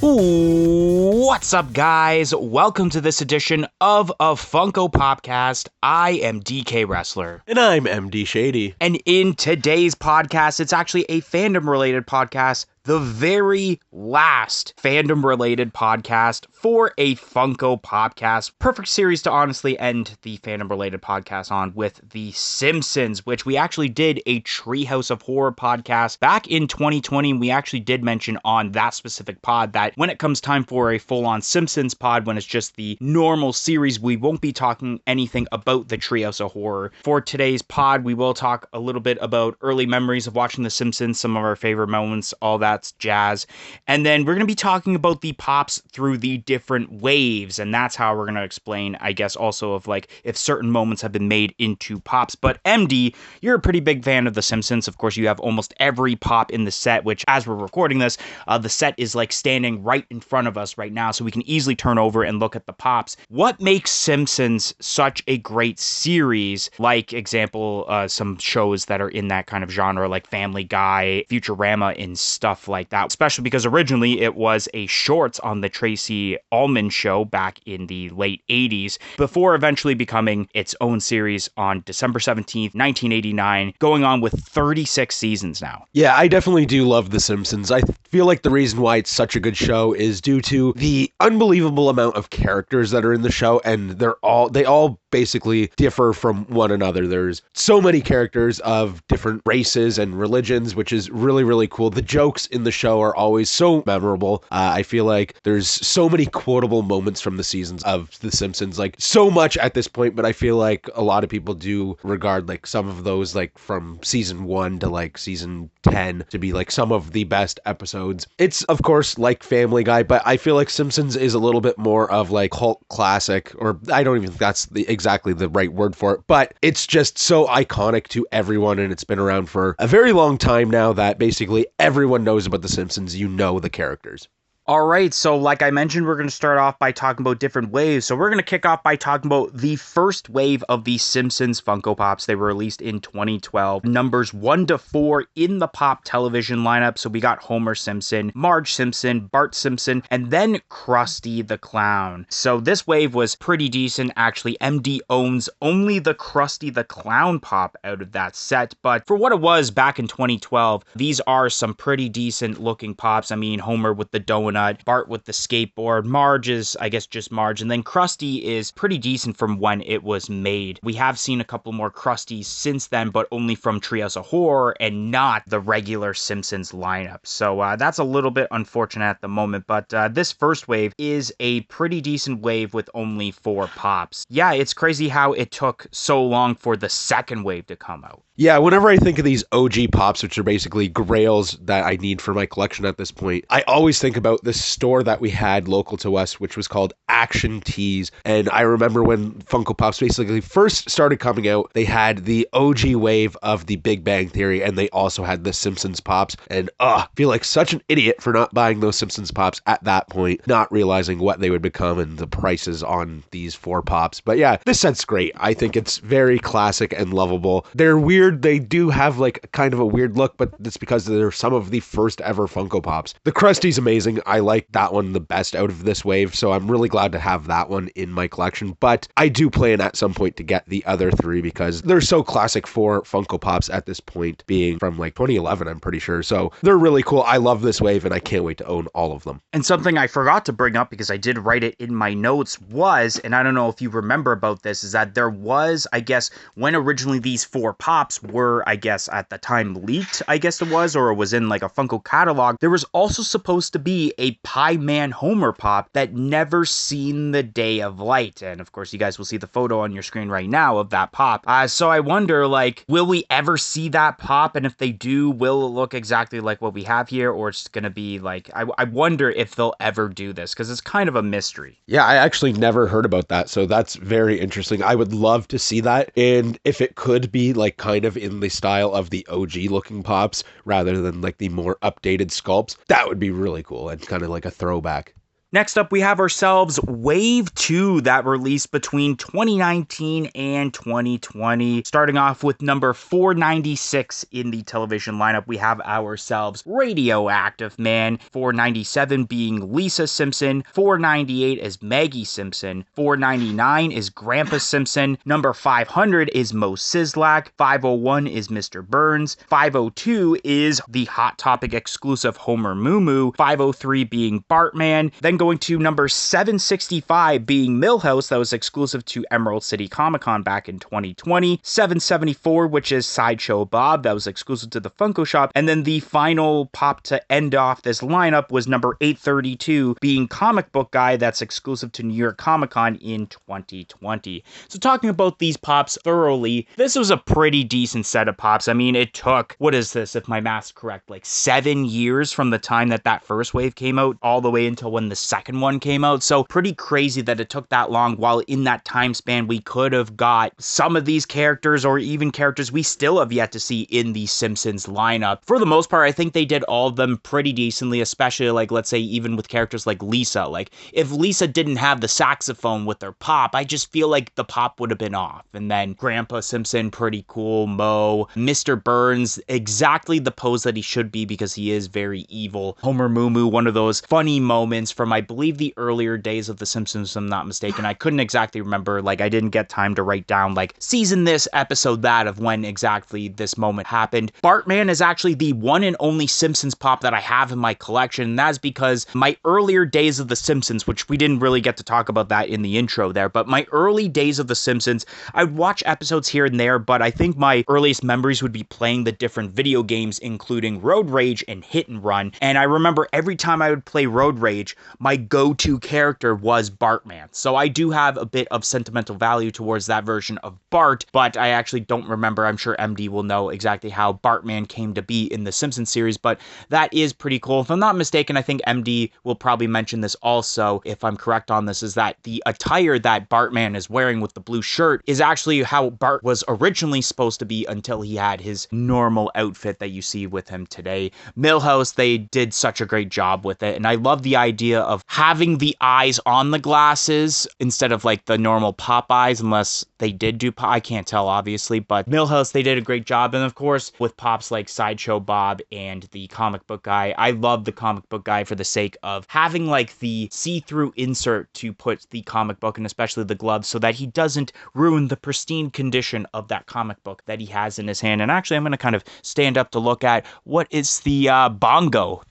What's up, guys? Welcome to this edition of a Funko Popcast. I am DK Wrestler. And I'm MD Shady. And in today's podcast, it's actually a fandom-related podcast, the very last fandom-related podcast for a Funko Popcast. Perfect series to honestly end the fandom-related podcast on with The Simpsons, which we actually did a Treehouse of Horror podcast back in 2020. And we actually did mention on that specific pod that when it comes time for a full-on Simpsons pod, when it's just the normal series, we won't be talking anything about the Treehouse of Horror. For today's pod, we will talk a little bit about early memories of watching The Simpsons, some of our favorite moments, all that's jazz. And then we're going to be talking about the pops through the different waves, and that's how we're going to explain, I guess, also of like if certain moments have been made into pops. But MD, you're a pretty big fan of The Simpsons. Of course, you have almost every pop in the set, which as we're recording this, the set is like standing right in front of us right now, so we can easily turn over and look at the pops. What makes Simpsons such a great series? Like, example, some shows that are in that kind of genre, like Family Guy, Futurama, and stuff like that, especially because originally it was a shorts on the Tracy Ullman show back in the late 80s, before eventually becoming its own series on December 17th, 1989, going on with 36 seasons now. Yeah, I definitely do love The Simpsons. I feel like the reason why it's such a good show is due to the unbelievable amount of characters that are in the show, and they all basically differ from one another. There's so many characters of different races and religions, which is really, really cool. The jokes in the show are always so memorable. I feel like there's so many quotable moments from the seasons of The Simpsons, like so much at this point, but I feel like a lot of people do regard like some of those like from season 1 to like season 10 to be like some of the best episodes. It's of course like Family Guy, but I feel like Simpsons is a little bit more of like cult classic, or I don't even think that's exactly the right word for it, but it's just so iconic to everyone, and it's been around for a very long time now that basically everyone knows about The Simpsons. You know the characters. All right, so like I mentioned, we're going to start off by talking about different waves. So we're going to kick off by talking about the first wave of the Simpsons Funko Pops. They were released in 2012. Numbers 1 to 4 in the Pop television lineup. So we got Homer Simpson, Marge Simpson, Bart Simpson, and then Krusty the Clown. So this wave was pretty decent. Actually, MD owns only the Krusty the Clown Pop out of that set. But for what it was back in 2012, these are some pretty decent looking pops. I mean, Homer with the donut, Bart with the skateboard, Marge is, I guess, just Marge, and then Krusty is pretty decent from when it was made. We have seen a couple more Krusties since then, but only from Treehouse of Horror and not the regular Simpsons lineup. So that's a little bit unfortunate at the moment, but this first wave is a pretty decent wave with only 4 pops. Yeah, it's crazy how it took so long for the second wave to come out. Yeah, whenever I think of these OG pops, which are basically grails that I need for my collection at this point, I always think about this store that we had local to us, which was called Action Tees. And I remember when Funko Pops basically first started coming out, they had the OG wave of the Big Bang Theory, and they also had the Simpsons Pops. And I feel like such an idiot for not buying those Simpsons Pops at that point, not realizing what they would become and the prices on these 4 pops. But yeah, this set's great. I think it's very classic and lovable. They're weird. They do have like kind of a weird look, but it's because they're some of the first ever Funko Pops. The Krusty's amazing. I like that one the best out of this wave, so I'm really glad to have that one in my collection. But I do plan at some point to get the other 3 because they're so classic for Funko Pops at this point, being from like 2011, I'm pretty sure. So they're really cool. I love this wave, and I can't wait to own all of them. And something I forgot to bring up because I did write it in my notes was, and I don't know if you remember about this, is that there was, I guess, when originally these 4 pops were, I guess, at the time leaked, I guess it was, or it was in like a Funko catalog, there was also supposed to be a Pie Man Homer pop that never seen the day of light. And of course, you guys will see the photo on your screen right now of that pop. So I wonder, like, will we ever see that pop? And if they do, will it look exactly like what we have here? Or it's going to be like, I wonder if they'll ever do this because it's kind of a mystery. Yeah, I actually never heard about that. So that's very interesting. I would love to see that. And if it could be like kind of in the style of the OG looking pops rather than like the more updated sculpts, that would be really cool and kind of like a throwback. Next up, we have ourselves Wave 2 that released between 2019 and 2020. Starting off with number 496 in the television lineup, we have ourselves Radioactive Man, 497 being Lisa Simpson, 498 is Maggie Simpson, 499 is Grandpa Simpson, number 500 is Mo Sizlak, 501 is Mr. Burns, 502 is the Hot Topic exclusive Homer Moo Moo, 503 being Bartman, then going to number 765 being Milhouse, that was exclusive to Emerald City Comic Con back in 2020, 774, which is Sideshow Bob, that was exclusive to the Funko Shop, and then the final pop to end off this lineup was number 832 being Comic Book Guy, that's exclusive to New York Comic Con in 2020. So talking about these pops thoroughly, this was a pretty decent set of pops. I mean, it took, what is this, if my math's correct, like 7 years from the time that first wave came out all the way until when the second one came out. So pretty crazy that it took that long, while in that time span we could have got some of these characters or even characters we still have yet to see in the Simpsons lineup. For the most part, I think they did all of them pretty decently, especially like, let's say, even with characters like Lisa. Like, if Lisa didn't have the saxophone with her pop, I just feel like the pop would have been off. And then Grandpa Simpson, pretty cool. Mo, Mr. Burns, exactly the pose that he should be because he is very evil. Homer Moo Moo, one of those funny moments from, I believe, the earlier days of The Simpsons, if I'm not mistaken. I couldn't exactly remember, like, I didn't get time to write down, like, season this, episode that, of when exactly this moment happened. Bartman is actually the one and only Simpsons pop that I have in my collection, and that's because my earlier days of The Simpsons, which we didn't really get to talk about that in the intro there, but my early days of The Simpsons, I'd watch episodes here and there, but I think my earliest memories would be playing the different video games, including Road Rage and Hit and Run, and I remember every time I would play Road Rage, my go-to character was Bartman. So I do have a bit of sentimental value towards that version of Bart, but I actually don't remember. I'm sure MD will know exactly how Bartman came to be in the Simpsons series, but that is pretty cool. If I'm not mistaken, I think MD will probably mention this also, if I'm correct on this, is that the attire that Bartman is wearing with the blue shirt is actually how Bart was originally supposed to be until he had his normal outfit that you see with him today. Milhouse, they did such a great job with it, and I love the idea of having the eyes on the glasses instead of like the normal pop eyes, unless they did do pop. I can't tell, obviously, but Milhouse, they did a great job. And of course, with pops like Sideshow Bob and the Comic Book Guy, I love the Comic Book Guy for the sake of having like the see-through insert to put the comic book, and especially the gloves, so that he doesn't ruin the pristine condition of that comic book that he has in his hand. And actually, I'm going to kind of stand up to look at what is the bongo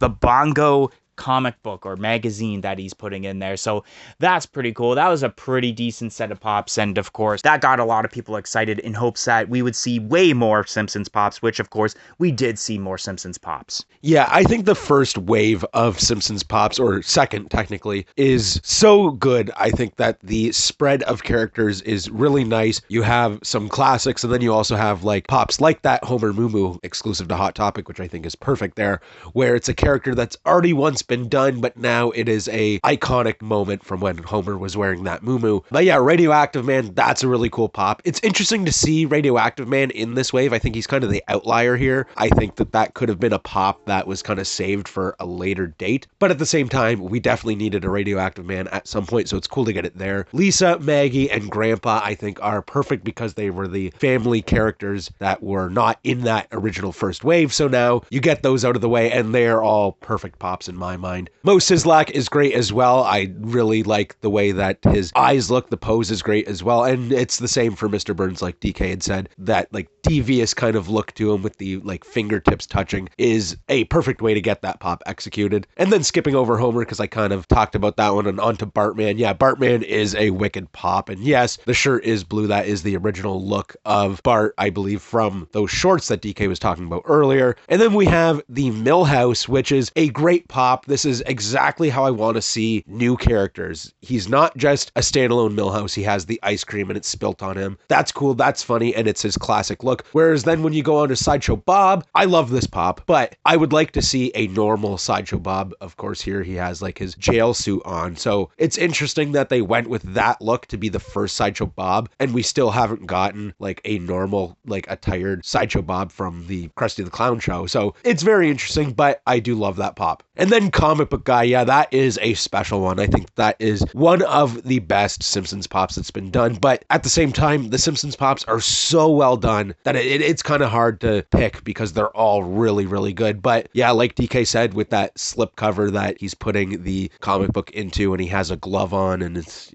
comic book or magazine that he's putting in there. So that's pretty cool. That was a pretty decent set of pops, and of course that got a lot of people excited in hopes that we would see way more Simpsons pops, which of course we did see more Simpsons pops. Yeah, I think the first wave of Simpsons pops, or second technically, is so good. I think that the spread of characters is really nice. You have some classics, and then you also have like pops like that Homer Moo Moo exclusive to Hot Topic, which I think is perfect there, where it's a character that's already once been done, but now it is a iconic moment from when Homer was wearing that Moo Moo. But yeah, Radioactive Man, that's a really cool pop. It's interesting to see Radioactive Man in this wave. I think he's kind of the outlier here. I think that could have been a pop that was kind of saved for a later date. But at the same time, we definitely needed a Radioactive Man at some point, so it's cool to get it there. Lisa, Maggie, and Grandpa, I think, are perfect because they were the family characters that were not in that original first wave. So now you get those out of the way, and they're all perfect pops in my mind. Mo Sizlak is great as well. I really like the way that his eyes look. The pose is great as well. And it's the same for Mr. Burns, like DK had said. That like devious kind of look to him with the like fingertips touching is a perfect way to get that pop executed. And then skipping over Homer, because I kind of talked about that one, and onto Bartman. Yeah, Bartman is a wicked pop. And yes, the shirt is blue. That is the original look of Bart, I believe, from those shorts that DK was talking about earlier. And then we have the Milhouse, which is a great pop. This is exactly how I want to see new characters. He's not just a standalone Milhouse. He has the ice cream and it's spilt on him. That's cool. That's funny. And it's his classic look. Whereas then when you go on to Sideshow Bob, I love this pop, but I would like to see a normal Sideshow Bob. Of course, here he has like his jail suit on. So it's interesting that they went with that look to be the first Sideshow Bob, and we still haven't gotten like a normal, like attired Sideshow Bob from the Krusty the Clown show. So it's very interesting, but I do love that pop. And then And Comic Book Guy, yeah, that is a special one. I think that is one of the best Simpsons pops that's been done. But at the same time, the Simpsons pops are so well done that it's kind of hard to pick because they're all really, really good. But yeah, like DK said, with that slip cover that he's putting the comic book into, and he has a glove on, and it's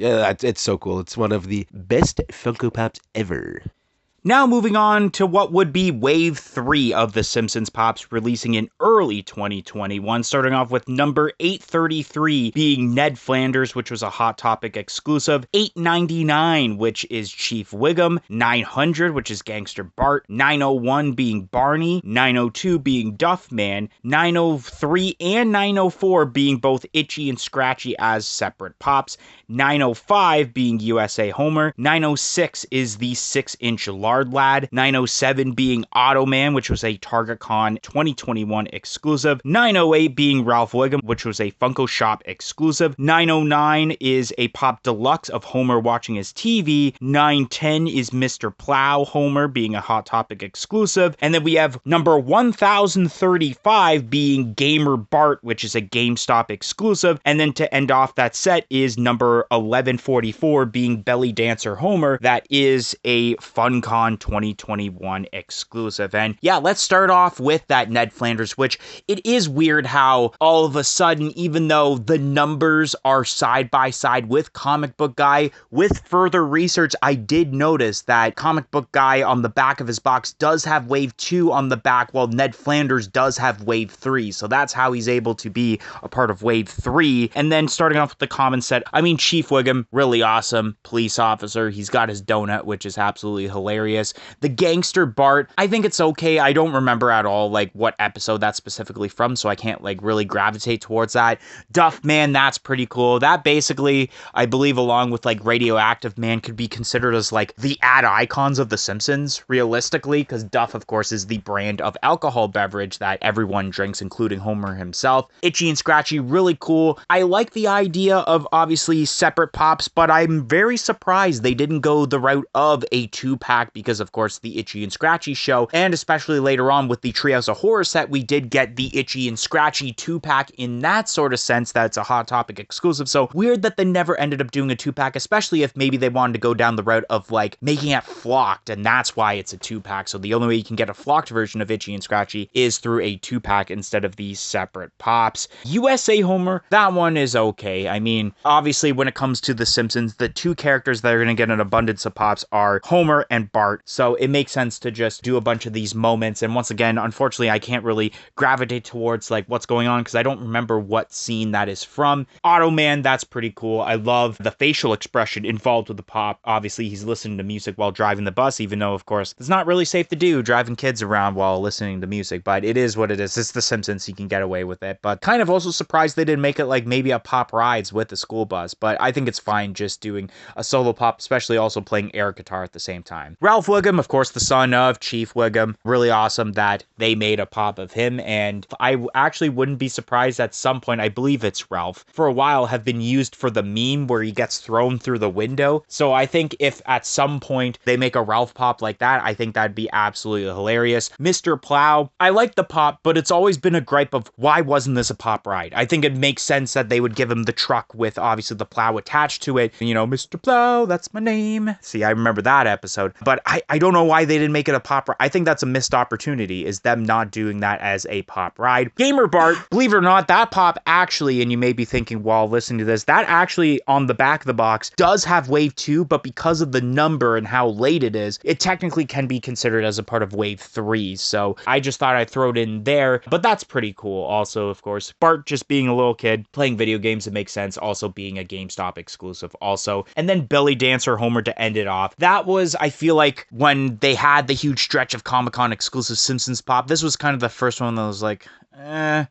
so cool. It's one of the best Funko Pops ever. Now moving on to what would be Wave 3 of the Simpsons Pops, releasing in early 2021, starting off with number 833 being Ned Flanders, which was a Hot Topic exclusive, 899, which is Chief Wiggum, 900, which is Gangster Bart, 901 being Barney, 902 being Duffman, 903 and 904 being both Itchy and Scratchy as separate pops, 905 being USA Homer, 906 is the 6-inch Lard Lad, 907 being Otto Man, which was a TargetCon 2021 exclusive, 908 being Ralph Wiggum, which was a Funko Shop exclusive, 909 is a Pop Deluxe of Homer watching his TV, 910 is Mr. Plow Homer being a Hot Topic exclusive, and then we have number 1035 being Gamer Bart, which is a GameStop exclusive, and then to end off that set is number 1144 being Belly Dancer Homer, that is a FunCon 2021 exclusive. And yeah, let's start off with that Ned Flanders, which it is weird how all of a sudden, even though the numbers are side by side with Comic Book Guy, with further research, I did notice that Comic Book Guy on the back of his box does have Wave 2 on the back, while Ned Flanders does have Wave 3. So that's how he's able to be a part of Wave 3. And then starting off with the common set, I mean, Chief Wiggum, really awesome police officer. He's got his donut, which is absolutely hilarious. The Gangster Bart, I think it's okay. I don't remember at all like what episode that's specifically from, so I can't like really gravitate towards that. Duff Man, that's pretty cool. That basically, I believe, along with like Radioactive Man, could be considered as like the ad icons of The Simpsons, realistically, because Duff, of course, is the brand of alcohol beverage that everyone drinks, including Homer himself. Itchy and Scratchy, really cool. I like the idea of obviously separate pops, but I'm very surprised they didn't go the route of a 2-pack because, of course, the Itchy and Scratchy show, and especially later on with the Treehouse of Horror set, we did get the Itchy and Scratchy 2-pack in that sort of sense that it's a Hot Topic exclusive. So weird that they never ended up doing a 2-pack, especially if maybe they wanted to go down the route of like making it flocked, and that's why it's a 2-pack. So the only way you can get a flocked version of Itchy and Scratchy is through a 2-pack instead of these separate pops. USA Homer, that one is okay. I mean, obviously when it comes to The Simpsons, the two characters that are going to get an abundance of pops are Homer and Bart. So it makes sense to just do a bunch of these moments. And once again, unfortunately, I can't really gravitate towards like what's going on because I don't remember what scene that is from. Otto Man, that's pretty cool. I love the facial expression involved with the pop. Obviously, he's listening to music while driving the bus, even though, of course, it's not really safe to do driving kids around while listening to music, but it is what it is. It's The Simpsons. He can get away with it. But kind of also surprised they didn't make it like maybe a Pop Rides with the school bus, but I think it's fine just doing a solo pop, especially also playing air guitar at the same time. Ralph Wiggum, of course, the son of Chief Wiggum. Really awesome that they made a pop of him, and I actually wouldn't be surprised at some point, I believe it's Ralph, for a while have been used for the meme where he gets thrown through the window. So I think if at some point they make a Ralph pop like that, I think that'd be absolutely hilarious. Mr. Plow, I like the pop, but it's always been a gripe of why wasn't this a pop ride? I think it makes sense that they would give him the truck with obviously the plow attached to it. You know, Mr. Plow, that's my name. See, I remember that episode, but I don't know why they didn't make it a pop ride. I think that's a missed opportunity, is them not doing that as a pop ride. Gamer Bart, believe it or not, that pop actually, and you may be thinking while listening to this, that actually on the back of the box does have Wave 2, but because of the number and how late it is, it technically can be considered as a part of Wave 3. So I just thought I'd throw it in there, but that's pretty cool. Also, of course, Bart just being a little kid playing video games, it makes sense. Also being a GameStop exclusive also. And then Belly Dancer Homer to end it off. That was, I feel like, when they had the huge stretch of Comic-Con exclusive Simpsons pop, this was kind of the first one that was like,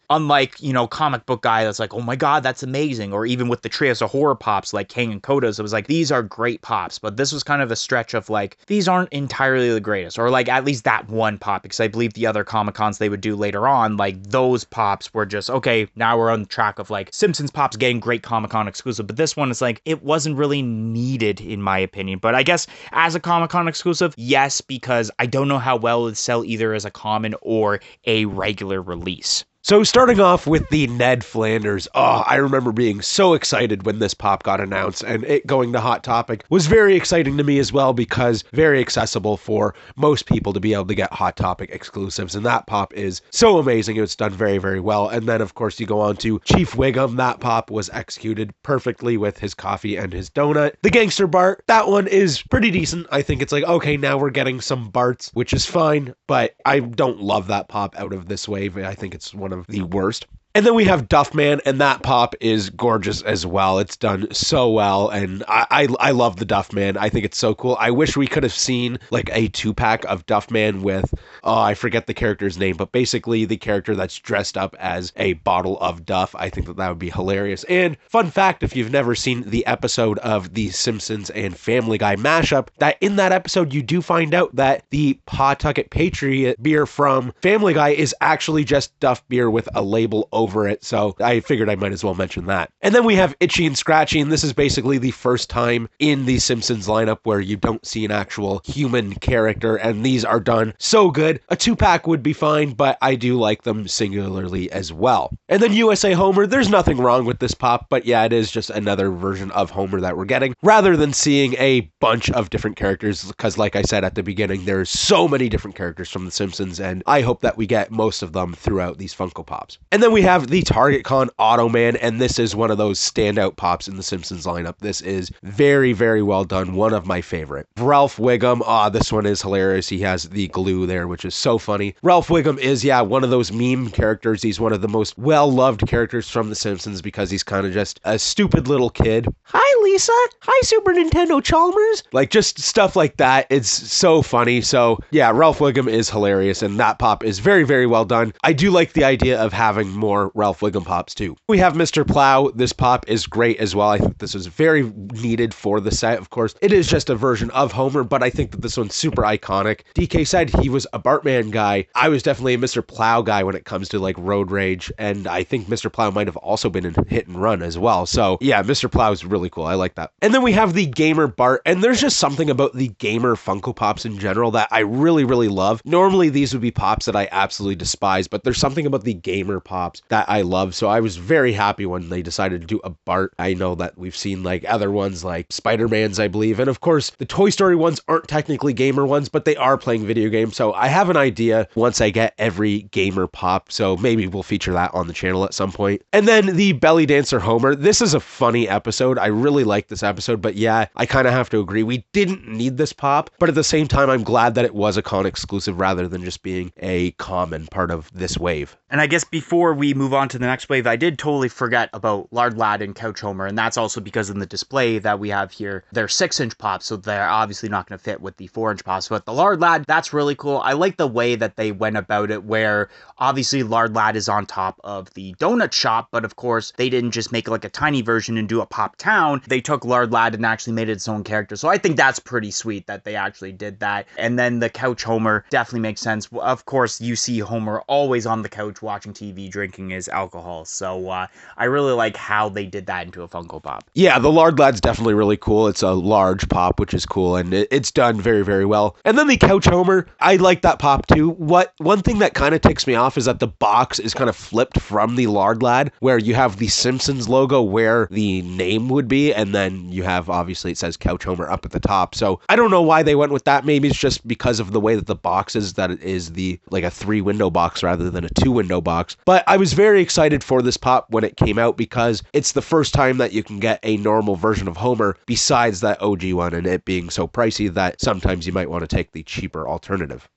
unlike, you know, Comic Book Guy that's like, oh my god, that's amazing, or even with the Treehouse of Horror pops like Kang and Koda's, it was like, these are great pops, but this was kind of a stretch of like, these aren't entirely the greatest, or like at least that one pop, because I believe the other Comic-Cons they would do later on, like those pops were just, okay, now we're on the track of like Simpsons pops getting great Comic-Con exclusive, but this one is like, it wasn't really needed in my opinion, but I guess as a Comic-Con exclusive, yes, because I don't know how well it'd sell either as a common or a regular release. So starting off with the Ned Flanders, I remember being so excited when this pop got announced, and it going to Hot Topic was very exciting to me as well because very accessible for most people to be able to get Hot Topic exclusives, and that pop is so amazing. It was done very, very well. And then of course you go on to Chief Wiggum. That pop was executed perfectly with his coffee and his donut. The Gangster Bart, that one is pretty decent. I think it's like, okay, now we're getting some Barts, which is fine, but I don't love that pop out of this wave. I think it's one of the worst. And then we have Duffman, and that pop is gorgeous as well. It's done so well, and I love the Duffman. I think it's so cool. I wish we could have seen like a 2-pack of Duffman with, I forget the character's name, but basically the character that's dressed up as a bottle of Duff. I think that would be hilarious. And fun fact, if you've never seen the episode of the Simpsons and Family Guy mashup, that in that episode you do find out that the Pawtucket Patriot beer from Family Guy is actually just Duff beer with a label over it, so I figured I might as well mention that. And then we have Itchy and Scratchy, and this is basically the first time in the Simpsons lineup where you don't see an actual human character, and these are done so good. A 2-pack would be fine, but I do like them singularly as well. And then USA Homer, there's nothing wrong with this pop, but yeah, it is just another version of Homer that we're getting, rather than seeing a bunch of different characters, because like I said at the beginning, there's so many different characters from The Simpsons, and I hope that we get most of them throughout these Funko Pops. And then we have the Target Con Otto Man, and this is one of those standout pops in the Simpsons lineup. This is very, very well done. One of my favorite. Ralph Wiggum, this one is hilarious. He has the glue there, which is so funny. Ralph Wiggum is, one of those meme characters. He's one of the most well-loved characters from The Simpsons because he's kind of just a stupid little kid. Hi, Lisa. Hi, Super Nintendo Chalmers. Like, just stuff like that. It's so funny. So, yeah, Ralph Wiggum is hilarious, and that pop is very, very well done. I do like the idea of having more Ralph Wiggum pops too. We have Mr. Plow. This pop is great as well. I think this was very needed for the set. Of course, it is just a version of Homer, but I think that this one's super iconic. DK said he was a Bartman guy. I was definitely a Mr. Plow guy when it comes to like road rage, and I think Mr. Plow might have also been in Hit and Run as well. So yeah, Mr. Plow is really cool. I like that. And then we have the Gamer Bart, and there's just something about the Gamer Funko Pops in general that I really, really love. Normally these would be pops that I absolutely despise, but there's something about the Gamer Pops that I love. So I was very happy when they decided to do a Bart. I know that we've seen like other ones like Spider-Man's, I believe. And of course, the Toy Story ones aren't technically gamer ones, but they are playing video games. So I have an idea once I get every Gamer Pop. So maybe we'll feature that on the channel at some point. And then the Belly Dancer Homer. This is a funny episode. I really like this episode, but yeah, I kind of have to agree. We didn't need this pop, but at the same time, I'm glad that it was a con exclusive rather than just being a common part of this wave. And I guess before we move on to the next wave, I did totally forget about Lard Lad and Couch Homer, and that's also because in the display that we have here, they're 6-inch pops, so they're obviously not going to fit with the 4-inch pops, but the Lard Lad, that's really cool. I like the way that they went about it, where obviously Lard Lad is on top of the donut shop, but of course, they didn't just make like a tiny version and do a Pop Town. They took Lard Lad and actually made it its own character, so I think that's pretty sweet that they actually did that. And then the Couch Homer definitely makes sense. Of course, you see Homer always on the couch watching TV, drinking his alcohol, so I really like how they did that into a Funko Pop. Yeah, the Lard Lad's definitely really cool. It's a large pop, which is cool, and it's done very, very well. And then the Couch Homer, I like that pop too. One thing that kind of ticks me off is that the box is kind of flipped from the Lard Lad, where you have the Simpsons logo where the name would be, and then you have, obviously, it says Couch Homer up at the top. So I don't know why they went with that. Maybe it's just because of the way that the box is, that it is like a 3-window box rather than a 2-window box. But I was very excited for this pop when it came out because it's the first time that you can get a normal version of Homer besides that OG one, and it being so pricey that sometimes you might want to take the cheaper alternative.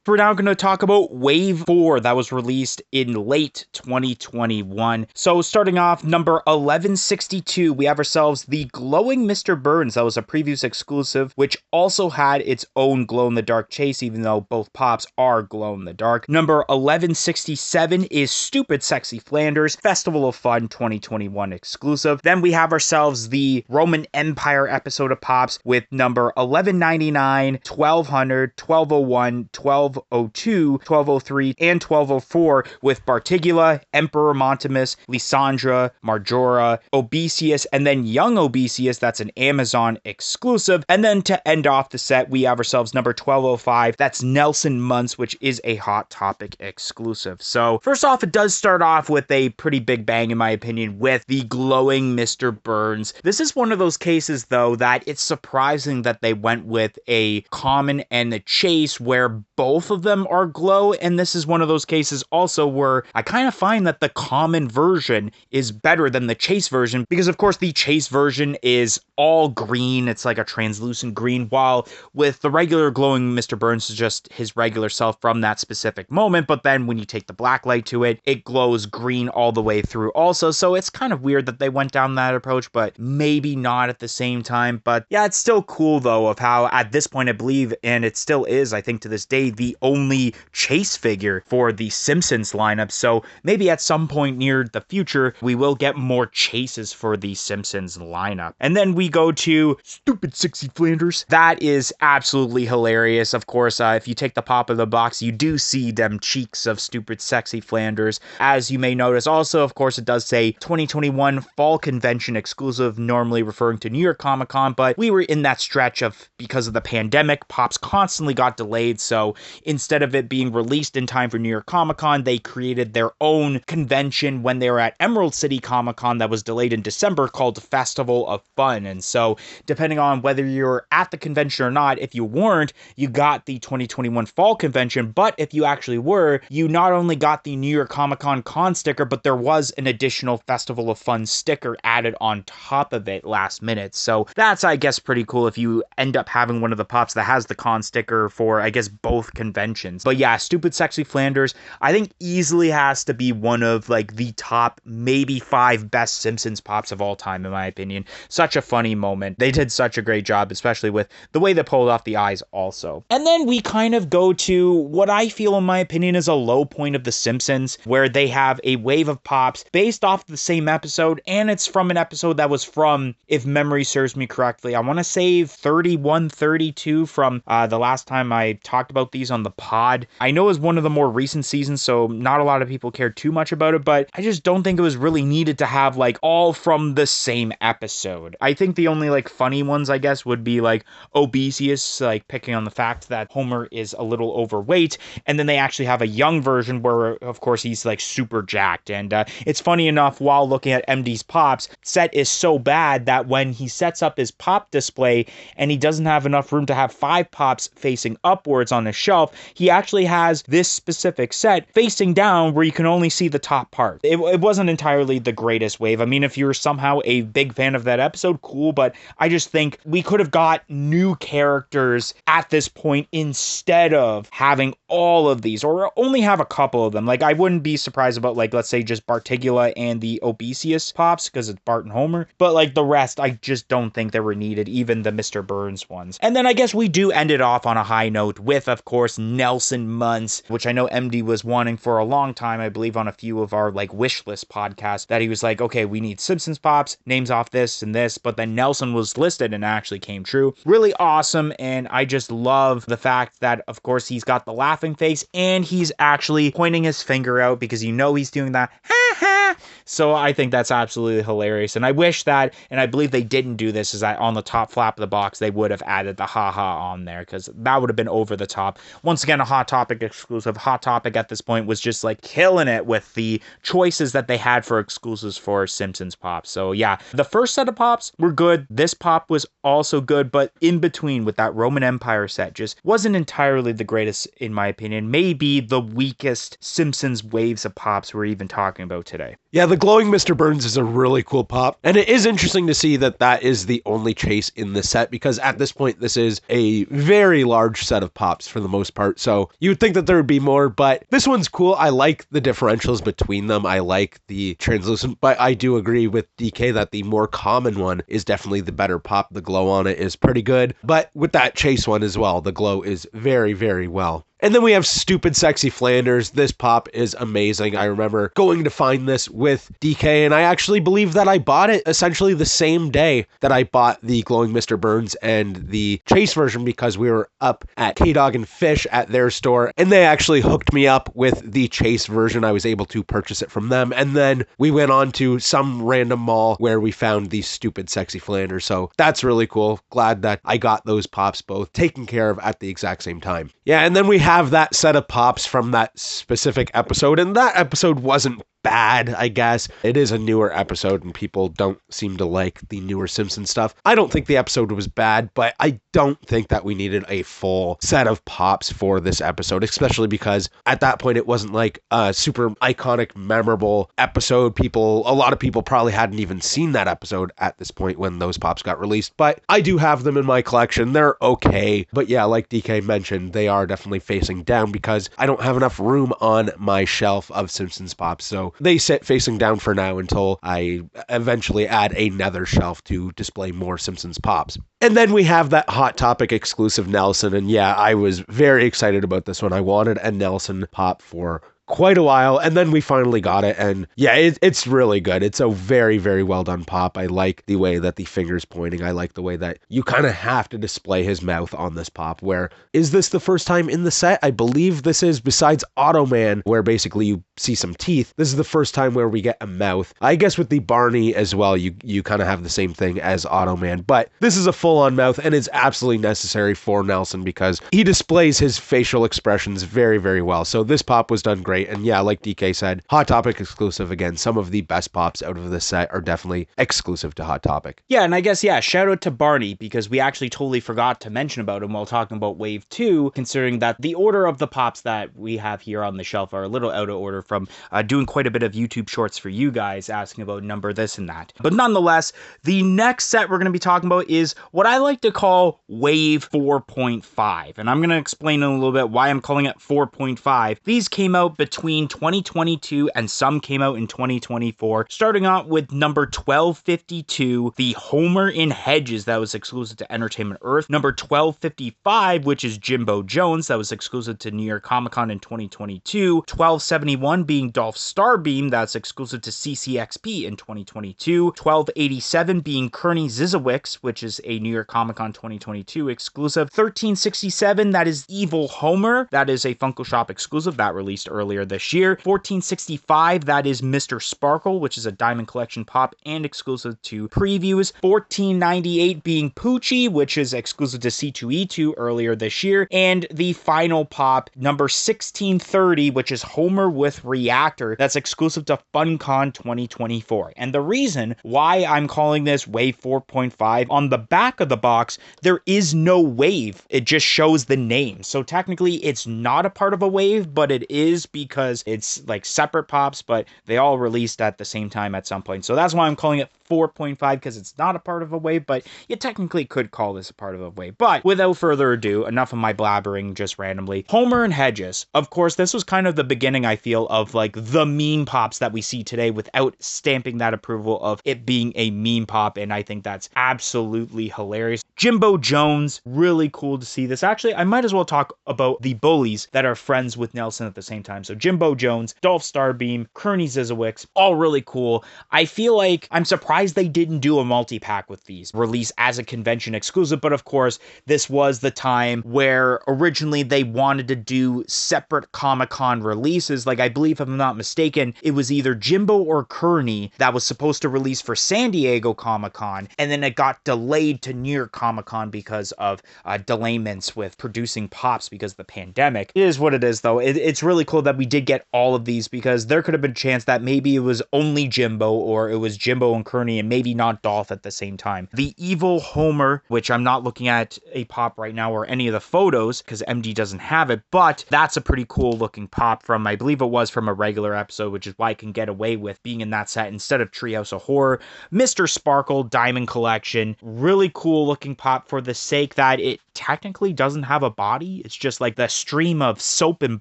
We're now going to talk about Wave 4 that was released in late 2021. So starting off, number 1162, we have ourselves the Glowing Mr. Burns. That was a previous exclusive, which also had its own glow-in-the-dark chase, even though both pops are glow-in-the-dark. Number 1167 is Stupid Sexy Flanders, Festival of Fun 2021 exclusive. Then we have ourselves the Roman Empire episode of pops with number 1199, 1200, 1201, 12 1202, 1203, and 1204 with Bartigula, Emperor Montimus, Lysandra, Marjora, Obesius, and then Young Obesius, that's an Amazon exclusive. And then to end off the set, we have ourselves number 1205, that's Nelson Muntz, which is a Hot Topic exclusive. So first off, it does start off with a pretty big bang in my opinion with the glowing Mr. Burns. This is one of those cases though that it's surprising that they went with a common and a chase where both of them are glow, and this is one of those cases also where I kind of find that the common version is better than the chase version, because of course the chase version is all green, it's like a translucent green, while with the regular glowing Mr. Burns is just his regular self from that specific moment, but then when you take the black light to it, it glows green all the way through also, so it's kind of weird that they went down that approach, but maybe not at the same time. But yeah, it's still cool though of how at this point I believe, and it still is I think to this day, the only chase figure for the Simpsons lineup, so maybe at some point near the future we will get more chases for the Simpsons lineup. And then we go to Stupid Sexy Flanders. That is absolutely hilarious. Of course, if you take the pop of the box, you do see them cheeks of Stupid Sexy Flanders. As you may notice also, of course, it does say 2021 Fall Convention exclusive, normally referring to New York Comic Con, but we were in that stretch of, because of the pandemic, pops constantly got delayed, so instead of it being released in time for New York Comic Con, they created their own convention when they were at Emerald City Comic Con that was delayed in December called Festival of Fun. And so depending on whether you're at the convention or not, if you weren't, you got the 2021 Fall Convention, but if you actually were, you not only got the New York Comic Con sticker, but there was an additional Festival of Fun sticker added on top of it last minute. So that's, I guess, pretty cool if you end up having one of the pops that has the con sticker for, I guess, both conventions. But yeah, Stupid Sexy Flanders, I think easily has to be one of like the top maybe 5 best Simpsons pops of all time, in my opinion. Such a funny moment. They did such a great job, especially with the way they pulled off the eyes also. And then we kind of go to what I feel, in my opinion, is a low point of The Simpsons, where they have a wave of pops based off the same episode, and it's from an episode that was from, if memory serves me correctly, I want to say 31, 32 from the last time I talked about these on the pod. I know it was one of the more recent seasons, so not a lot of people cared too much about it, but I just don't think it was really needed to have like all from the same episode. I think the only like funny ones, I guess, would be like Obesius, like picking on the fact that Homer is a little overweight, and then they actually have a young version where, of course, he's like super jacked. And it's funny enough, while looking at MD's pops, set is so bad that when he sets up his pop display and he doesn't have enough room to have 5 pops facing upwards on the shelf, he actually has this specific set facing down where you can only see the top part. It wasn't entirely the greatest wave. I mean, if you're somehow a big fan of that episode, cool, but I just think we could have got new characters at this point instead of having all of these, or only have a couple of them. Like, I wouldn't be surprised about, like, let's say just Bartigula and the Obesius pops, because it's Bart and Homer, but like the rest, I just don't think they were needed, even the Mr. Burns ones. And then I guess we do end it off on a high note with, of course, Nelson Muntz, which I know MD was wanting for a long time, I believe on a few of our like wish list podcasts, that he was like, okay, we need Simpsons pops, names off this and this, but then Nelson was listed and actually came true. Really awesome, and I just love the fact that, of course, he's got the laughing face and he's actually pointing his finger out, because you know he's doing that ha ha. So I think that's absolutely hilarious, and I wish that, and I believe they didn't do this, is that on the top flap of the box they would have added the haha on there, because that would have been over the top. Once again, a Hot Topic exclusive. Hot Topic at this point was just like killing it with the choices that they had for exclusives for Simpsons pops. So yeah, the first set of pops were good. This pop was also good, but in between with that Roman Empire set just wasn't entirely the greatest, in my opinion. Maybe the weakest Simpsons waves of pops we're even talking about today. Yeah, the glowing Mr. Burns is a really cool pop, and it is interesting to see that that is the only chase in the set, because at this point this is a very large set of pops for the most part, so you would think that there would be more, but this one's cool. I like the differentials between them. I like the translucent, but I do agree with DK that the more common one is definitely the better pop. The glow on it is pretty good, but with that chase one as well, the glow is very, very well. And then we have Stupid Sexy Flanders. This pop is amazing. I remember going to find this with DK, and I actually believe that I bought it essentially the same day that I bought the Glowing Mr. Burns and the Chase version, because we were up at K-Dog and Fish at their store, and they actually hooked me up with the Chase version. I was able to purchase it from them, and then we went on to some random mall where we found these Stupid Sexy Flanders. So that's really cool. Glad that I got those pops both taken care of at the exact same time. Yeah, and then we have that set of pops from that specific episode, and that episode wasn't bad, I guess. It is a newer episode and people don't seem to like the newer Simpsons stuff. I don't think the episode was bad, but I don't think that we needed a full set of pops for this episode, especially because at that point it wasn't like a super iconic, memorable episode. A lot of people probably hadn't even seen that episode at this point when those pops got released, but I do have them in my collection. They're okay, but yeah, like DK mentioned, they are definitely facing down because I don't have enough room on my shelf of Simpsons pops, so they sit facing down for now until I eventually add another shelf to display more Simpsons pops. And then we have that Hot Topic exclusive Nelson, and yeah, I was very excited about this one. I wanted a Nelson pop for quite a while, and then we finally got it, and yeah, it's really good. It's a very, very well done pop. I like the way that the finger's pointing. I like the way that you kind of have to display his mouth on this pop, where is this the first time in the set? I believe this is, besides Otto Man, where basically you see some teeth. This is the first time where we get a mouth. I guess with the Barney as well, you kind of have the same thing as Otto Man, but this is a full-on mouth, and it's absolutely necessary for Nelson because he displays his facial expressions very, very well. So this pop was done great. And yeah, like DK said, Hot Topic exclusive again. Some of the best pops out of this set are definitely exclusive to Hot Topic. Yeah, and I guess, yeah, shout out to Barney, because we actually totally forgot to mention about him while talking about Wave 2, considering that the order of the pops that we have here on the shelf are a little out of order from doing quite a bit of YouTube shorts for you guys, asking about number this and that. But nonetheless, the next set we're going to be talking about is what I like to call Wave 4.5. And I'm going to explain in a little bit why I'm calling it 4.5. These came out between 2022 and some came out in 2024. Starting out with number 1252, the Homer in Hedges, that was exclusive to Entertainment Earth. Number 1255, which is Jimbo Jones, that was exclusive to New York Comic Con in 2022. 1271 being Dolph Starbeam, that's exclusive to CCXP in 2022. 1287 being Kearney Zizowix, which is a New York Comic Con 2022 exclusive. 1367, that is Evil Homer, that is a Funko Shop exclusive that released earlier this year. 1465, that is Mr. Sparkle, which is a Diamond Collection pop and exclusive to previews. 1498 being Poochie, which is exclusive to C2E2 earlier this year. And the final pop, number 1630, which is Homer with Reactor, that's exclusive to FunCon 2024. And the reason why I'm calling this Wave 4.5, on the back of the box, there is no wave. It just shows the name. So technically, it's not a part of a wave, but it is because it's like separate pops, but they all released at the same time at some point. So that's why I'm calling it 4.5, because it's not a part of a wave, but you technically could call this a part of a wave. But without further ado, enough of my blabbering just randomly. Homer and Hedges. Of course, this was kind of the beginning, I feel, of like the meme pops that we see today without stamping that approval of it being a meme pop, and I think that's absolutely hilarious. Jimbo Jones, really cool to see this. Actually, I might as well talk about the Bullies that are friends with Nelson at the same time. So Jimbo Jones, Dolph Starbeam, Kearney Zizowix, all really cool. I feel like I'm surprised they didn't do a multi-pack with these, release as a convention exclusive, but of course, this was the time where originally they wanted to do separate Comic-Con releases. Like, I believe, if I'm not mistaken, it was either Jimbo or Kearney that was supposed to release for San Diego Comic-Con, and then it got delayed to New York Comic-Con because of delayments with producing pops because of the pandemic. It is what it is, though. It's really cool that we did get all of these, because there could have been a chance that maybe it was only Jimbo, or it was Jimbo and Kearney and maybe not Dolph at the same time. The Evil Homer, which I'm not looking at a pop right now or any of the photos because MD doesn't have it, but that's a pretty cool looking pop from, I believe it was from a regular episode, which is why I can get away with being in that set instead of Treehouse of Horror. Mr. Sparkle, Diamond Collection, really cool looking pop for the sake that it technically doesn't have a body. It's just like the stream of soap and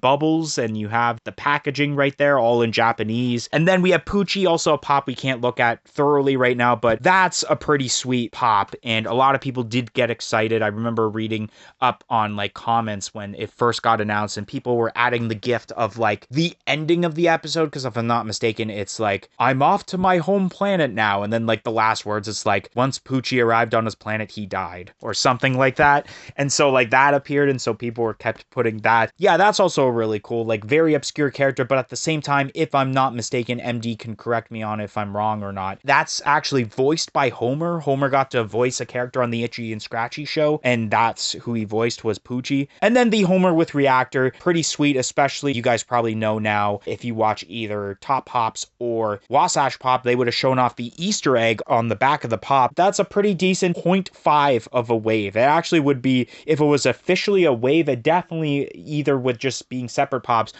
bubbles, and you have the packaging right there, all in Japanese. And then we have Poochie, also a pop we can't look at thoroughly right now, but that's a pretty sweet pop, and a lot of people did get excited. I remember reading up on like comments when it first got announced, and people were adding the gift of like the ending of the episode, because if I'm not mistaken, it's like, I'm off to my home planet now, and then like the last words, it's like, once Poochie arrived on his planet, he died, or something like that. And so like that appeared, and so people were kept putting that. Yeah, that's also really cool, like very obscure character, but at the same time, if I'm not mistaken, MD can correct me on if I'm wrong or not, that's actually voiced by Homer. Homer got to voice a character on the Itchy and Scratchy show, and that's who he voiced, was Poochie. And then the Homer with reactor, pretty sweet, especially you guys probably know now, if you watch either Top Pops or Wasatch Pop, they would have shown off the Easter egg on the back of the pop. That's a pretty decent 0.5 of a wave. It actually would be, if it was officially a wave, it definitely, either with just being separate pops,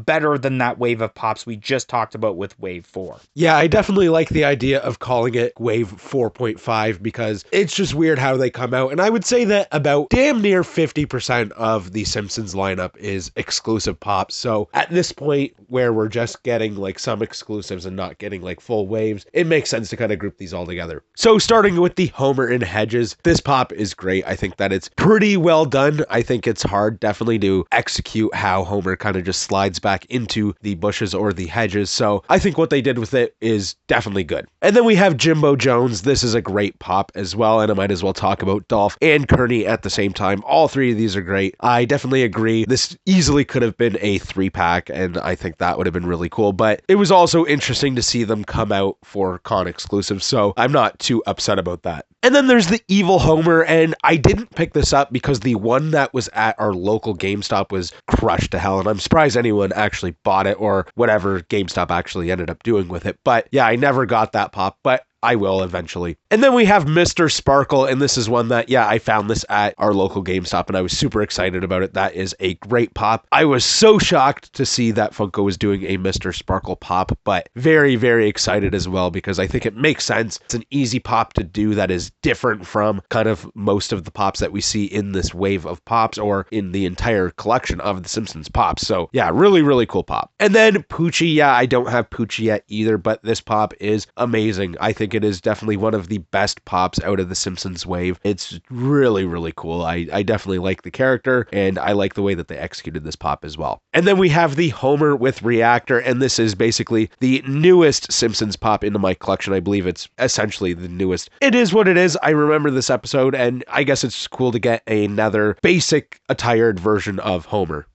better than that wave of pops we just talked about with wave 4. Yeah, I definitely like the idea of calling it wave 4.5 because it's just weird how they come out. And I would say that about damn near 50% of the Simpsons lineup is exclusive pops. So at this point where we're just getting like some exclusives and not getting like full waves, it makes sense to kind of group these all together. So starting with the Homer and Hedges, this pop is great. I think that it's pretty well done. I think it's hard definitely to execute how Homer kind of just slides back into the bushes or the hedges. So I think what they did with it is definitely good. And then we have Jimbo Jones. This is a great pop as well, and I might as well talk about Dolph and Kearney at the same time. All three of these are great. I definitely agree. This easily could have been a 3-pack, and I think that would have been really cool, but it was also interesting to see them come out for con exclusives, so I'm not too upset about that. And then there's the Evil Homer, and I didn't pick this up because the one that was at our local GameStop was crushed to hell, and I'm surprised anyone actually bought it or whatever GameStop actually ended up doing with it. But yeah, I never got that pop, but I will eventually. And then we have Mr. Sparkle, and this is one that, yeah, I found this at our local GameStop, and I was super excited about it. That is a great pop. I was so shocked to see that Funko was doing a Mr. Sparkle pop, but very, very excited as well, because I think it makes sense. It's an easy pop to do that is different from kind of most of the pops that we see in this wave of pops, or in the entire collection of the Simpsons pops. So yeah, really, really cool pop. And then Poochie, yeah, I don't have Poochie yet either, but this pop is amazing. I think it is definitely one of the best pops out of the Simpsons wave. It's really, really cool. I definitely like the character, and I like the way that they executed this pop as well. And then we have the Homer with reactor, and this is basically the newest Simpsons pop into my collection. I believe it's essentially the newest. It is what it is. I remember this episode, and I guess it's cool to get another basic attired version of Homer.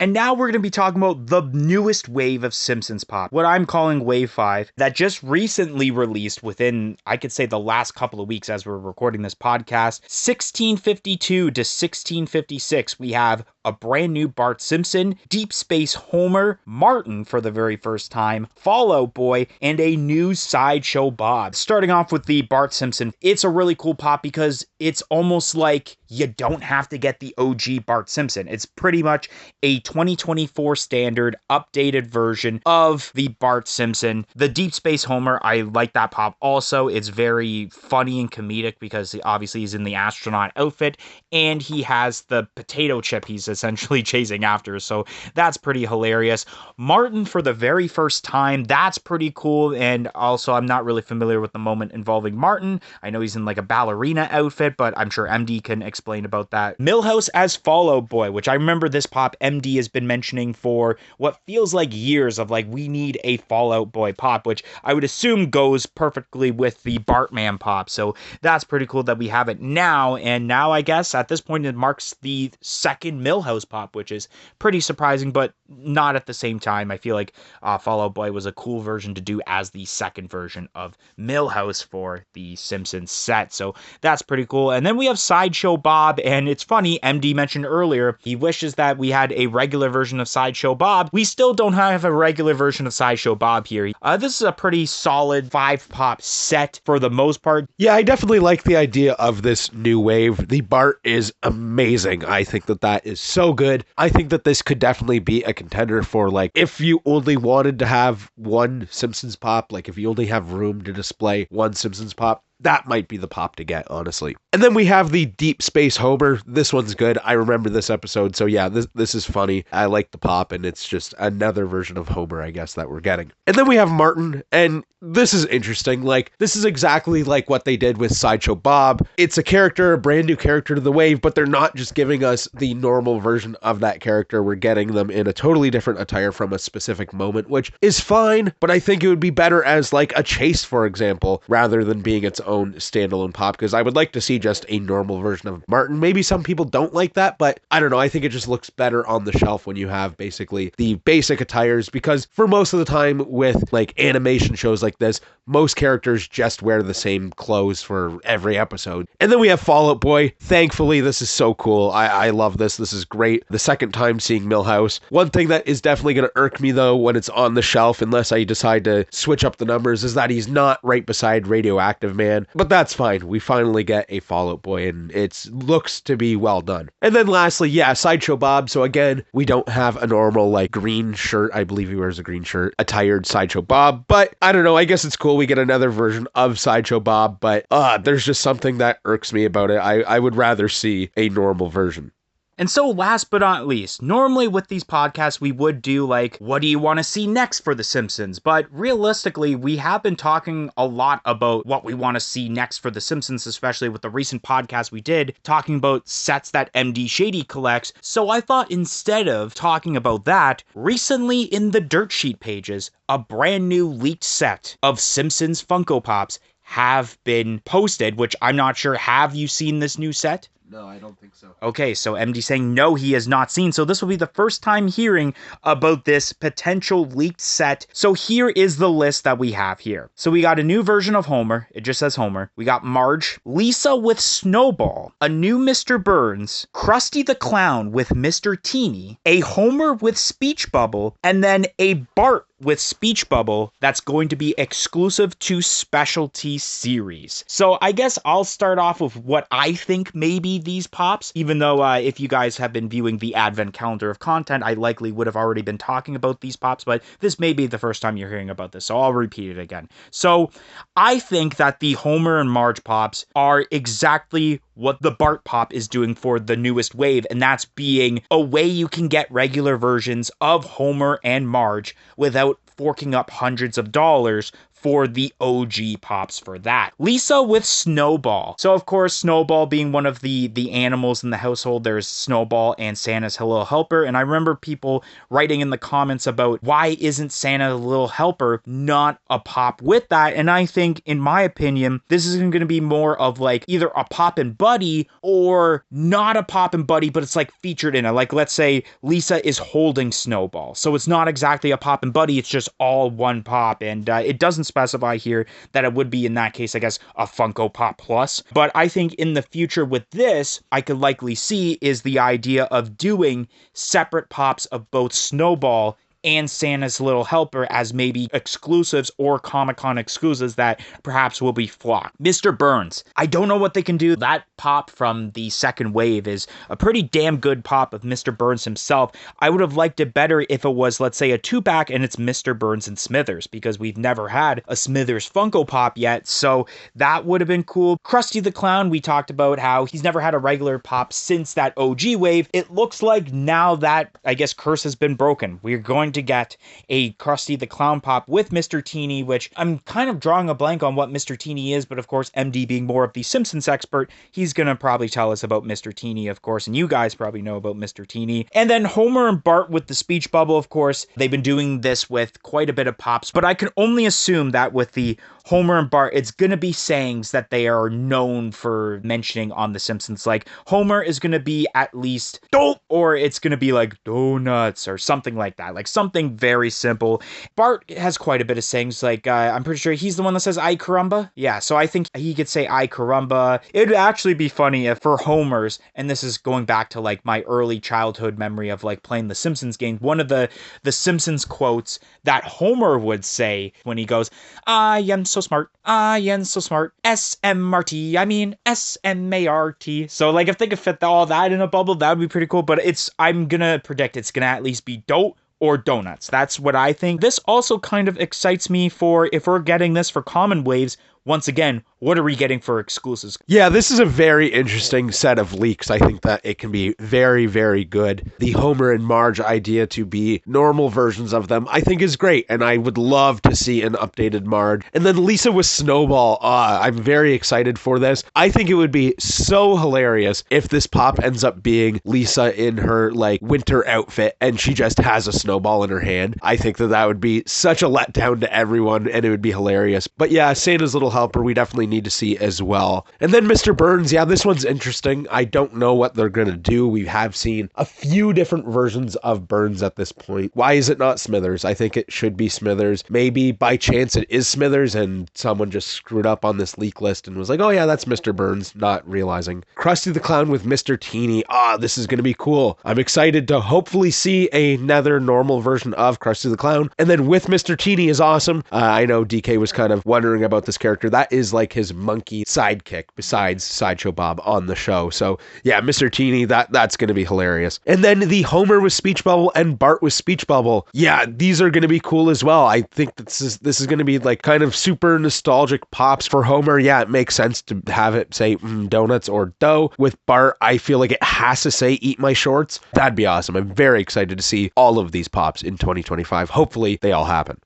And now we're going to be talking about the newest wave of Simpsons pop, what I'm calling Wave 5, that just recently released within, I could say, the last couple of weeks as we're recording this podcast. 1652 to 1656, we have a brand new Bart Simpson, Deep Space Homer, Martin for the very first time, Fall Out Boy, and a new Sideshow Bob. Starting off with the Bart Simpson, it's a really cool pop because it's almost like you don't have to get the OG Bart Simpson. It's pretty much a 2024 standard updated version of the Bart Simpson. The Deep Space Homer, I like that pop also. It's very funny and comedic because obviously he's in the astronaut outfit and he has the potato chip he's essentially chasing after, so that's pretty hilarious. Martin for the very first time, that's pretty cool, and also I'm not really familiar with the moment involving Martin. I know he's in like a ballerina outfit, but I'm sure MD can explain about that. Milhouse as Fall Out Boy, which I remember this pop MD has been mentioning for what feels like years of like, we need a Fall Out Boy pop, which I would assume goes perfectly with the Bartman pop, so that's pretty cool that we have it now. And now I guess at this point it marks the second Milhouse pop, which is pretty surprising, but not at the same time. I feel like Fall Out Boy was a cool version to do as the second version of Milhouse for the Simpsons set, so that's pretty cool. And then we have Sideshow Bob, and it's funny, MD mentioned earlier, he wishes that we had a regular version of Sideshow Bob. We still don't have a regular version of Sideshow Bob here. This is a pretty solid 5-pop set for the most part. Yeah, I definitely like the idea of this new wave. The Bart is amazing. I think that is so good. I think that this could definitely be a contender for, like, if you only wanted to have one Simpsons pop, like if you only have room to display one Simpsons pop, that might be the pop to get, honestly. And then we have the Deep Space Homer. This one's good. I remember this episode, so yeah, this is funny. I like the pop, and it's just another version of Homer, I guess, that we're getting. And then we have Martin, and this is interesting. Like, this is exactly like what they did with Sideshow Bob. It's a character, a brand new character to the wave, but they're not just giving us the normal version of that character. We're getting them in a totally different attire from a specific moment, which is fine, but I think it would be better as like a chase, for example, rather than being its own standalone pop, because I would like to see just a normal version of Martin. Maybe some people don't like that, but I don't know. I think it just looks better on the shelf when you have basically the basic attires, because for most of the time with like animation shows like this, most characters just wear the same clothes for every episode. And then we have Fall Out Boy. Thankfully, this is so cool. I love this. This is great. The second time seeing Milhouse. One thing that is definitely going to irk me though when it's on the shelf, unless I decide to switch up the numbers, is that he's not right beside Radioactive Man. But that's fine. We finally get a Fall Out Boy, and it looks to be well done. And then lastly, yeah, Sideshow Bob. So again, we don't have a normal like green shirt. I believe he wears a green shirt. Attired Sideshow Bob. But I don't know. I guess it's cool. We get another version of Sideshow Bob, but there's just something that irks me about it. I would rather see a normal version. And so last but not least, normally with these podcasts, we would do like, what do you want to see next for The Simpsons? But realistically, we have been talking a lot about what we want to see next for The Simpsons, especially with the recent podcast we did, talking about sets that MD Shady collects. So I thought instead of talking about that, recently in the Dirt Sheet pages, a brand new leaked set of Simpsons Funko Pops have been posted, which I'm not sure. Have you seen this new set? No, I don't think so. Okay, so MD saying no, he has not seen. So this will be the first time hearing about this potential leaked set. So here is the list that we have here. So we got a new version of Homer. It just says Homer. We got Marge, Lisa with Snowball, a new Mr. Burns, Krusty the Clown with Mr. Teeny, a Homer with Speech Bubble, and then a Bart with Speech Bubble that's going to be exclusive to specialty series. So I guess I'll start off with what I think maybe these pops, even though if you guys have been viewing the advent calendar of content, I likely would have already been talking about these pops, but this may be the first time you're hearing about this, so I'll repeat it again. So I think that the Homer and Marge pops are exactly what the Bart pop is doing for the newest wave, and that's being a way you can get regular versions of Homer and Marge without forking up hundreds of dollars for the OG pops for that. Lisa with Snowball. So of course, Snowball being one of the animals in the household, there's Snowball and Santa's Little Helper. And I remember people writing in the comments about why isn't Santa the Little Helper not a pop with that? And I think, in my opinion, this is going to be more of like either a pop and buddy or not a pop and buddy, but it's like featured in it. Like let's say Lisa is holding Snowball. So it's not exactly a pop and buddy, it's just all one pop. And it doesn't specify here that it would be, in that case, I guess, a Funko Pop Plus. But I think in the future with this, I could likely see is the idea of doing separate pops of both Snowball and Santa's Little Helper as maybe exclusives or Comic-Con exclusives that perhaps will be flocked. Mr. Burns. I don't know what they can do. That pop from the second wave is a pretty damn good pop of Mr. Burns himself. I would have liked it better if it was, let's say, a 2-pack and it's Mr. Burns and Smithers, because we've never had a Smithers Funko Pop yet, so that would have been cool. Krusty the Clown, we talked about how he's never had a regular pop since that OG wave. It looks like now that, I guess, curse has been broken. We're going to get a Krusty the Clown pop with Mr. Teeny, which I'm kind of drawing a blank on what Mr. Teeny is, but of course, MD being more of the Simpsons expert, he's gonna probably tell us about Mr. Teeny, of course, and you guys probably know about Mr. Teeny. And then Homer and Bart with the speech bubble, of course, they've been doing this with quite a bit of pops, but I can only assume that with the Homer and Bart, it's gonna be sayings that they are known for mentioning on The Simpsons. Like, Homer is gonna be at least dope, or it's gonna be like donuts, or something like that. Like, something very simple. Bart has quite a bit of sayings, like, I'm pretty sure he's the one that says, "Ay caramba." Yeah, so I think he could say, "Ay caramba." It would actually be funny if for Homer's, and this is going back to, like, my early childhood memory of, like, playing the Simpsons game, one of the Simpsons quotes that Homer would say when he goes, "I am so smart, I am so smart, S-M-R-T, I mean S-M-A-R-T." So, like, if they could fit all that in a bubble, that would be pretty cool, but I'm gonna predict it's gonna at least be dope or donuts. That's what I think. This also kind of excites me for if we're getting this for common waves. Once again, what are we getting for exclusives? Yeah, this is a very interesting set of leaks. I think that it can be very, very good. The Homer and Marge idea to be normal versions of them, I think is great, and I would love to see an updated Marge. And then Lisa with Snowball, I'm very excited for this. I think it would be so hilarious if this pop ends up being Lisa in her like winter outfit and she just has a snowball in her hand. I think that would be such a letdown to everyone, and it would be hilarious. But yeah, Santa's Little Helper we definitely need to see as well. And then Mr. Burns, yeah, this one's interesting. I don't know what they're gonna do. We have seen a few different versions of Burns at this point. Why is it not Smithers? I think it should be Smithers. Maybe by chance it is Smithers and someone just screwed up on this leak list and was like, oh yeah, that's Mr. Burns, not realizing. Krusty the Clown with Mr. Teeny. This is gonna be cool. I'm excited to hopefully see another normal version of Krusty the Clown. And then with Mr. Teeny is awesome. I know DK was kind of wondering about this character. That is like his monkey sidekick besides Sideshow Bob on the show. So yeah, Mr. Teeny, that's going to be hilarious. And then the Homer with Speech Bubble and Bart with Speech Bubble. Yeah, these are going to be cool as well. I think this is going to be like kind of super nostalgic pops for Homer. Yeah, it makes sense to have it say donuts or dough. With Bart, I feel like it has to say eat my shorts. That'd be awesome. I'm very excited to see all of these pops in 2025. Hopefully they all happen.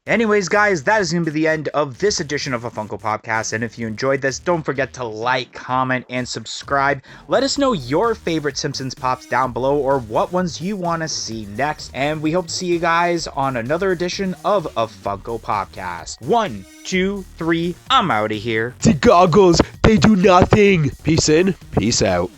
Anyways, guys, that is going to be the end of this edition of a Funko Podcast. And if you enjoyed this, don't forget to like, comment, and subscribe. Let us know your favorite Simpsons pops down below or what ones you want to see next. And we hope to see you guys on another edition of a Funko Podcast. 1, 2, 3, I'm out of here. The goggles, they do nothing. Peace in, peace out.